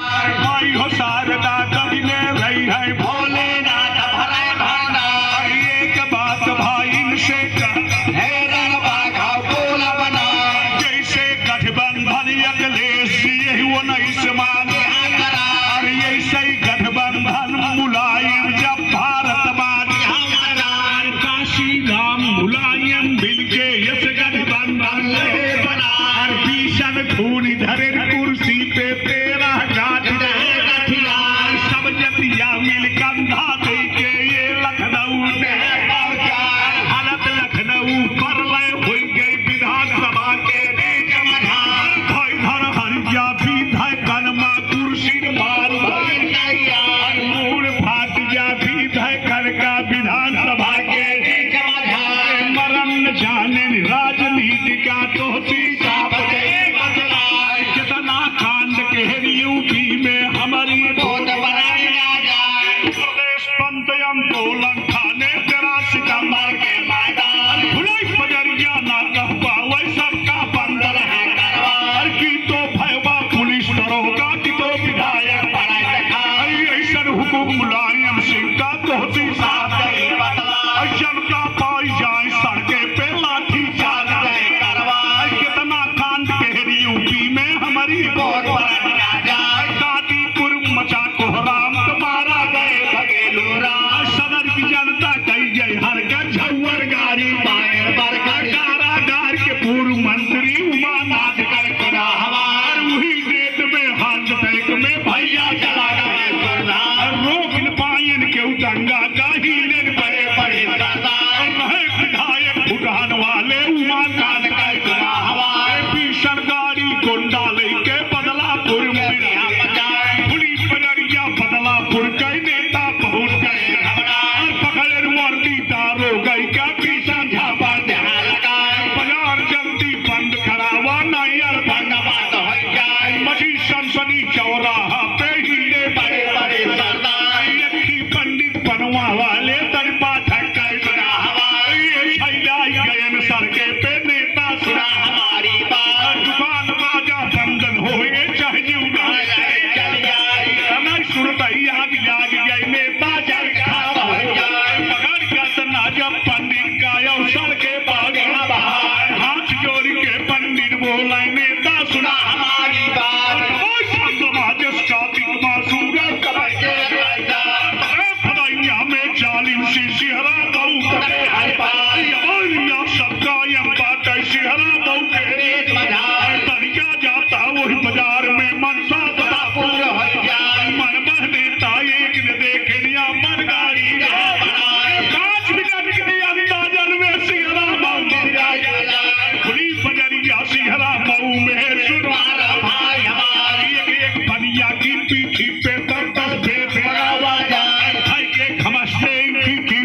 माई हो शारदा कविने रही है भोलेनाथ भरे भंडार। एक बात भाई से हैरान बाघा बोल बना जैसे गठबंधन अखिलेश वो नहीं समाने और ऐसे गठबंधन मुलायम जब भारतवादी काशी राम मुलायम मिलके यस गठबंधन बना और भीषण खून धरे कुर्सी पे 13 गांठ सब जतिया मिल कंधा दे के ये लखनऊ हालत लखनऊ पर लय हो गई विधानसभा के धर हरिया भी धय कनमा कुर्सी मार मूड फाट जा भी धय कर का विधानसभा के मरण जाने राजनीति का तो कितना कांड के यूपी में हमारी वोट बनाया जाए प्रदेश पंत आंदोलन थाने 83 सितंबर के मैदान खुलाई पजरिया ना कह पावे सबका बंद रहे करवार की तो भयवा पुलिस दरोगा की तो विधायक बनाए ऐसा हुकुम मुलायम सिंह का तोहती साथ जनता पाई जाए सड़के पे लाठी चार्ज करवार कितना कांड के यूपी में हमारी वोट बनाया जाए गाजीपुर मचा कोहराम तुम्हारा गए भगेलू राम सदर की जनता कही गई हर घर झुअर गाड़ी बायर बरकर कारागार के पूर्व मंत्री उमानाथ कर खुदा हमार वही डेट में हार्ट अटैक में भैया चला गए रोक न पायन के दंगा का ही बड़े बड़े विधायक भूटान वाले उमानाथ कर खुदा हमारे भीषण गाड़ी गुंडा लेके बदलापुर में खुली पजरिया बदलापुर के नेता पहुंच गए और पकड़े वर्दी दारो गई का भीषण झापा ध्यान लगाए बाजार जल्दी बंद करावा नायर बंद बात हो जाए मची संसदी चौरा